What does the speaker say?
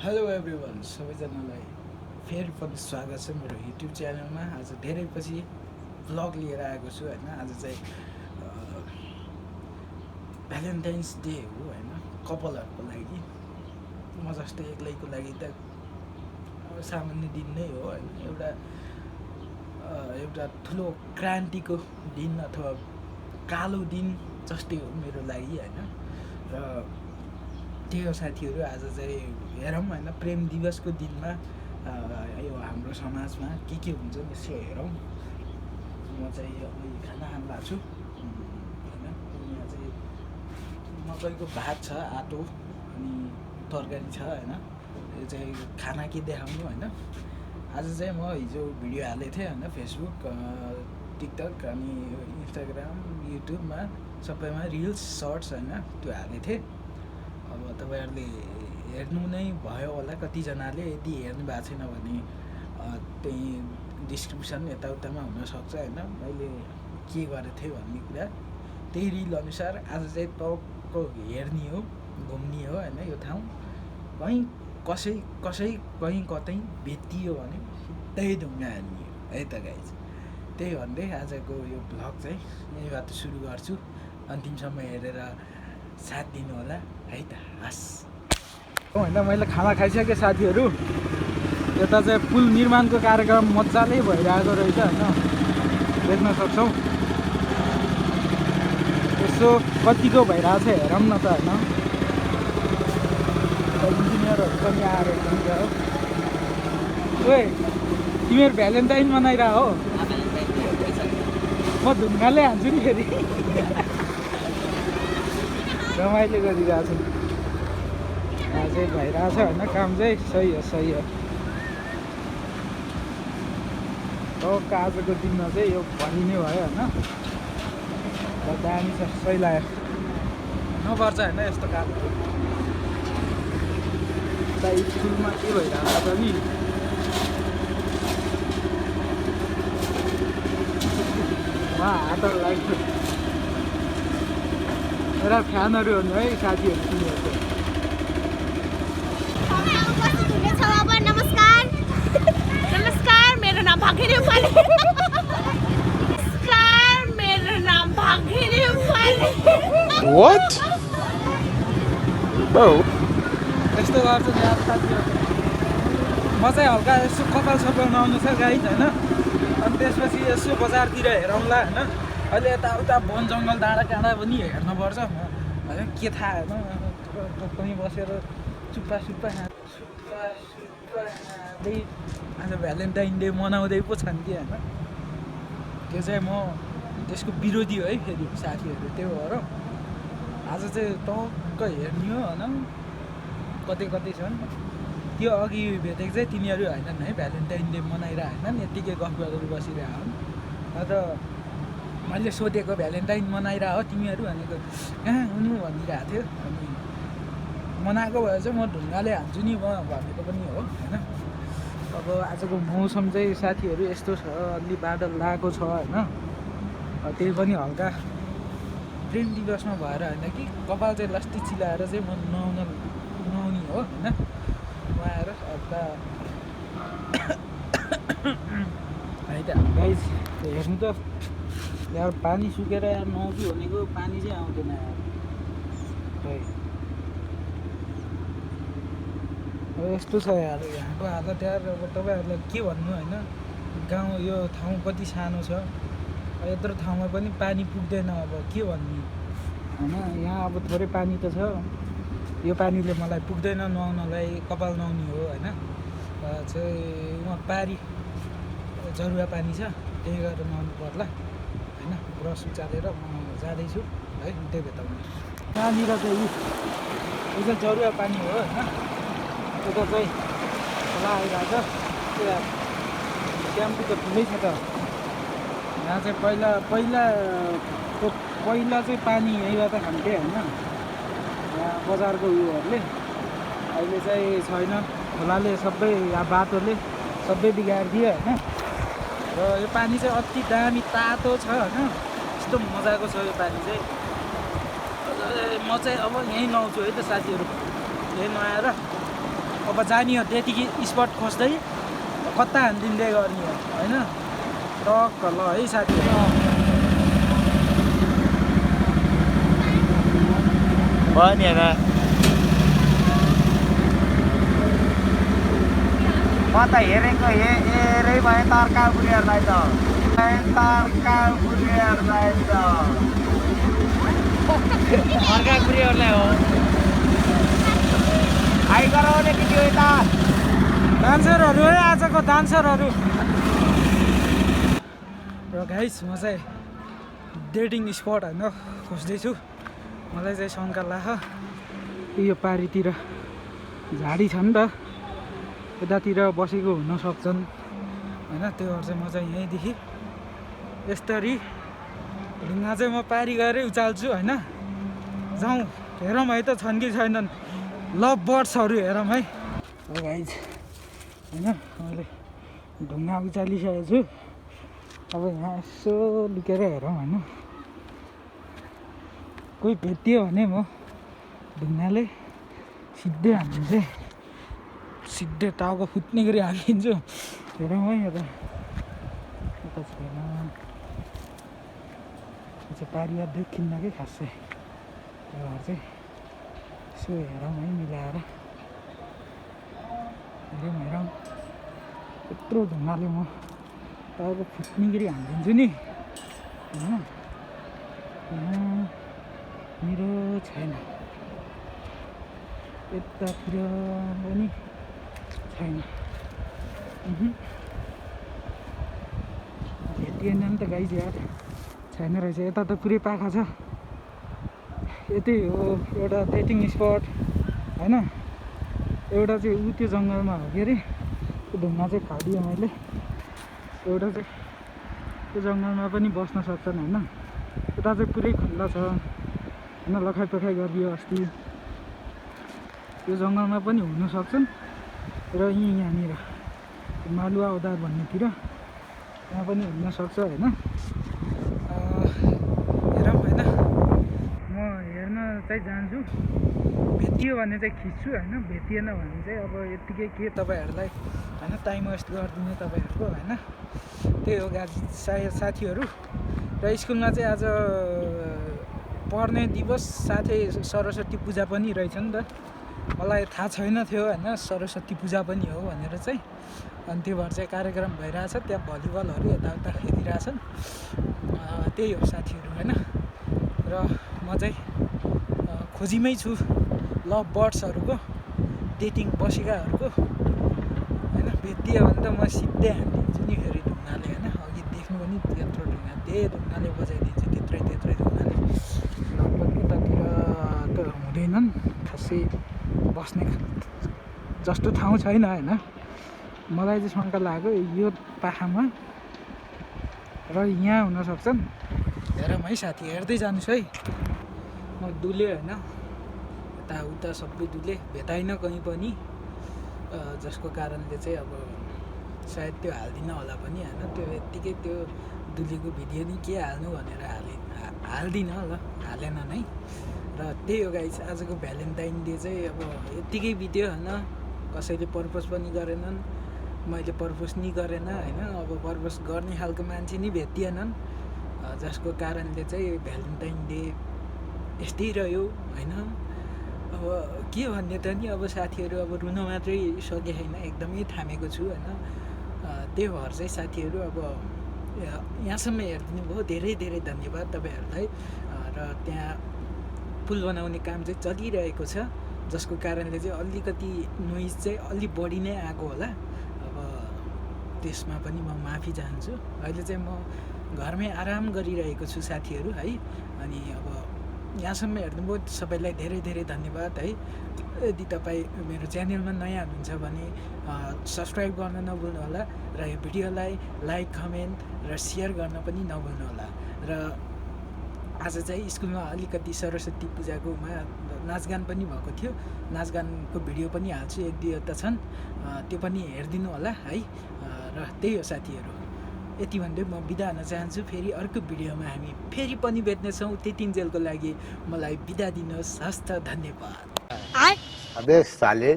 Hello everyone, सबैजनालाई फेरि पनि स्वागत छ मेरो युट्युब च्यानलमा। आज धेरै पछि भ्लग लिएर आएको छु हैन। आज चाहिँ भ्यालेन्टाइन्स डे हो हैन, कपलहरुको लागि। म जस्तै एक्लैको लागि त सामान्य दिन नै हो हैन। एउटा ठुलो क्रान्तिको दिन अथवा कालो दिन जस्तै हो मेरो लागि हैन। र त्यही हो साथीहरू, आज चाहिँ हेरौँ हैन, प्रेम दिवसको दिनमा यो हाम्रो समाजमा के हुन्छ यसो हेरौँ। म चाहिँ अब खाना खान लाग्छु हैन। यहाँ चाहिँ मकैको भात छ, आटो अनि तरकारी छ हैन। यो चाहिँ खाना के देखाउनु हैन। आज चाहिँ म हिजो भिडियो हालेको थिएँ हैन, फेसबुक, टिकटक अनि इन्स्टाग्राम, युट्युबमा सबैमा रिल्स, सर्ट्स हैन, त्यो हालेको थिएँ। अब तपाईहरुले हेर्नु नै भयो होला कतिजनाले। यदि हेर्नु भएको छैन भने त्यही डिस्क्रिप्सन यताउतामा हुनसक्छ हैन। मैले के गरेको थिएँ भन्ने कुरा त्यही रिल अनुसार आज चाहिँ टक्क हेर्ने हो, घुम्ने हो हैन। यो ठाउँ कहीँ कसै कहीँ कतै भेटियो भने सिधै ढुङ्गा हान्ने हो है त गाइज। त्यही भन्दै आजको यो भ्लग चाहिँ यहीँबाट सुरु गर्छु। अन्तिमसम्म हेरेर साथ दिनु होला है त। हस् होइन, मैले खाना खाइसकेँ साथीहरू। यता चाहिँ पुल निर्माणको कार्यक्रम मजाले भइरहेको रहेछ होइन, देख्न सक्छौँ। यसो कतिको भइरहेको छ हेरौँ न त होइन। इन्जिनियरहरू पनि आएर एकदम हो। ओए तिमीहरू भ्यालेन्टाइन मनाइरह हो, म ढुङ्गाले हान्छु नि फेरि। रमाइलो गरिरहेको छु। चाहिँ भइरहेछ होइन काम चाहिँ। सही हो। टक्क आजको दिनमा चाहिँ यो भनि नै भयो होइन। दामी छ, सही लाग्यो। नपर्छ होइन यस्तो कामहरू। स्कुलमा के भइरहेको छ नि, हातहरू लाग्छ। एउटा फ्यानहरू हुनु है साथीहरू तिनीहरूको। नमस्कार, मेरो नाम भागिनी उपाले। What? Bro. यस्तो गर्छ नि आज साथीहरू। म चाहिँ हल्का यसो कपाल सपाल नुहाउनु छ गाइज होइन। अनि त्यसपछि यसो बजारतिर हेरौँला होइन। अहिले यताउता वन जङ्गल डाँडा काँडा पनि हेर्नुपर्छ होइन। के थाहा होइन, टक्कै बसेर चुप्पा खाँदै आज भ्यालेन्टाइन डे मनाउँदै पो छन् कि होइन। त्यो चाहिँ म त्यसको विरोधी हो है फेरि साथीहरू। त्यो भएर आज चाहिँ टक्क हेर्ने हो होइन, कतै छन्। त्यो अघि भेटेको चाहिँ तिनीहरू होइनन् है, भ्यालेन्टाइन डे मनाइरहेको होइनन्, यत्तिकै गफ गरेर बसिरहेको हुन्। अन्त मैले सोधेको भ्यालेन्टाइन मनाइरह हो तिमीहरू भनेको, कहाँ हुनु भनिरहेको थियो। अनि मनाएको भए चाहिँ म ढुङ्गाले हान्छु नि म भनेको पनि हो होइन। अब आजको मौसम चाहिँ साथीहरू यस्तो छ, अलि बादल लागेको छ होइन। त्यही पनि हल्का प्रेम दिवसमा भएर होइन कि कपाल चाहिँ लस्टी चिलाएर चाहिँ म नुहाउने हो होइन। नुहाएर हल्का है त गाइज। हेर्नु त यार, पानी सुकेर यार नुहाउँछु भनेको पानी चाहिँ आउँदैन यार। अब यस्तो छ यार यहाँको हालत यार। अब तपाईँहरूलाई के भन्नु होइन। गाउँ यो ठाउँ कति सानो छ, यत्रो ठाउँमा पनि पानी पुग्दैन। अब के भन्ने होइन। यहाँ अब थोरै पानी त छ, यो पानीले मलाई पुग्दैन नुहाउनलाई, कपाल नुहाउने हो होइन। चाहिँ उहाँ पारी जरुवा पानी छ, त्यही गरेर नुहाउनु पर्ला होइन। ब्रस उचालेर म जाँदैछु है त्यही भेटाउनु। कहाँनिर चाहिँ यो चाहिँ जरुवा पानी हो होइन। यता चाहिँ खोला आइरहेको छ। त्यो ट्याम्पो त ठुलै छ त। यहाँ चाहिँ पहिला चाहिँ पानी यहीँबाट खान्थे होइन, यहाँ बजारको उयोहरूले। अहिले चाहिँ छैन, खोलाले सबै यहाँ बाटोले सबै बिगारिदियो होइन। र यो पानी चाहिँ अति दामी तातो छ होइन। यस्तो मजाको छ यो पानी चाहिँ। म चाहिँ अब यहीँ नुहाउँछु है त साथीहरू। यहीँ नुहाएर अब जाने हो त्यतिकै स्पट खोज्दै कता हानिदिँदै गर्ने हो होइन टक्क ल है साथीहरू भयो नि होइन म त हेरेको हेरै भएँ तर्का बुढीहरूलाई त तर्का बुढीहरूलाई त तर्का बुढीहरूलाई हो हाई गराउने भिडियो यता डान्सरहरू है आजको डान्सरहरू र गाइस म चाहिँ डेटिङ स्पट होइन खोज्दैछु मलाई चाहिँ शङ्का लाग्छ यो पारितिर झाडी छ नि त यतातिर बसेको हुन सक्छन् होइन त्यो भएर चाहिँ म चाहिँ यहीँदेखि यसरी ढुङ्गा चाहिँ म पारी गएरै उचाल्छु होइन जाउँ हेरौँ है त छन् कि छैनन् लभ बर्ड्सहरू हेरौँ है गाइज होइन मैले ढुङ्गा उचालिसकेको छु अब यहाँ यसो लुकेर हेरौँ होइन कोही भेटियो भने म ढुङ्गाले सिधै हानिदिन्छु सिधै टाउको फुट्ने गरी हालिदिन्छु हेरौँ है यता यता छैन यो चाहिँ पारी देखिन्न कि खासै त्यो भएर चाहिँ यसो हेरौँ है मिलाएर हेरौँ यत्रो ढुङ्गाले म टाउको फुट्ने गरी हालिदिन्छु नि होइन मेरो छैन यतातिर पनि छैन भेटिएन नि त गाइज यार छैन रहेछ यता त पुरै पाखा छ यतै हो एउटा डेटिङ स्पट होइन एउटा चाहिँ ऊ त्यो जङ्गलमा हो के अरे त्यो ढुङ्गा चाहिँ फालिदिएँ मैले एउटा चाहिँ त्यो जङ्गलमा पनि बस्न सक्छन् होइन यता चाहिँ पुरै खुल्ला छ होइन लखाइ पखाइ गरिदियो अस्ति यो जङ्गलमा पनि हुन सक्छन् र यहाँनिर मालुवा औदार भन्नेतिर यहाँ पनि हुनसक्छ होइन हेरौँ होइन म हेर्न चाहिँ जान्छु भेटियो भने चाहिँ खिच्छु होइन भेटिएन भने चाहिँ अब यत्तिकै के तपाईँहरूलाई होइन टाइम वेस्ट गरिदिने तपाईँहरूको होइन त्यही हो सायद साथीहरू र स्कुलमा चाहिँ आज पढ्ने दिवस साथै सरस्वती पूजा पनि रहेछ नि त मलाई थाहा छैन थियो होइन सरस्वती पूजा पनि हो भनेर चाहिँ अनि त्यो भएर चाहिँ कार्यक्रम भइरहेछ त्यहाँ भलिबलहरू यताउता खेलिरहेछन् त्यही हो साथीहरू होइन र म चाहिँ खोजीमै छु लभ बर्ड्सहरूको डेटिङ बसेकाहरूको होइन भेटियो भने त म सिधै हानिदिन्छु नि फेरि ढुङ्गाले होइन अघि देख्नु पनि त्यत्रो ढुङ्गा त्यही ढुङ्गाले बजाइदिन्छु त्यत्रै ढुङ्गाले लगभग यतातिर त हुँदैनन् खासै बस्ने जस्तो ठाउँ छैन होइन मलाई चाहिँ शङ्का लाग्यो यो पाखामा र यहाँ हुन सक्छन् हेरौँ है साथी हेर्दै जानुहोस् है म डुलेँ होइन यताउता सबै डुलेँ भेटाइनँ कहीँ पनि जसको कारणले चाहिँ अब सायद त्यो हाल्दिनँ होला पनि होइन त्यो यत्तिकै त्यो डुलेको भिडियो नि के हाल्नु भनेर हाल्दिनँ ल हालेन नै र त्यही हो गाइस आजको भ्यालेन्टाइन डे चाहिँ अब यत्तिकै बित्यो होइन कसैले पर्पोज पनि गरेनन् मैले पर्पोज नि गरेन होइन अब पर्पोज गर्ने खालको मान्छे नि भेटिएनन् जसको कारणले चाहिँ भ्यालेन्टाइन डे यस्तै रह्यो होइन अब के भन्ने त नि अब साथीहरू अब रुन मात्रै सके छैन एकदमै थामेको छु होइन त्यही भएर चाहिँ साथीहरू अब यहाँसम्म हेरिदिनु भयो धेरै धेरै धन्यवाद तपाईँहरूलाई र त्यहाँ पुल बनाउने काम चाहिँ चलिरहेको छ जसको कारणले चाहिँ अलिकति नोइज चाहिँ अलि बढी नै आएको होला अब त्यसमा पनि म माफी चाहन्छु अहिले चाहिँ म घरमै आराम गरिरहेको छु साथीहरू है अनि अब यहाँसम्म हेर्नुभयो सबैलाई धेरै धेरै धन्यवाद है यदि तपाईँ मेरो च्यानलमा नयाँ हुनुहुन्छ भने सब्सक्राइब गर्न नभुल्नु होला र यो भिडियोलाई लाइक कमेन्ट र सेयर गर्न पनि नभुल्नु होला र आज चाहिँ स्कुलमा अलिकति सरस्वती पूजाकोमा नाचगान पनि भएको थियो नाचगानको भिडियो पनि हाल्छु एक दुईवटा छन् त्यो पनि हेरिदिनु होला है र त्यही हो साथीहरू यति भन्दै म बिदा हुन चाहन्छु फेरि अर्को भिडियोमा हामी फेरि पनि भेट्नेछौँ त्यतिन्जेलको लागि मलाई बिदा दिनुहोस् हस्त धन्यवाद अबे साले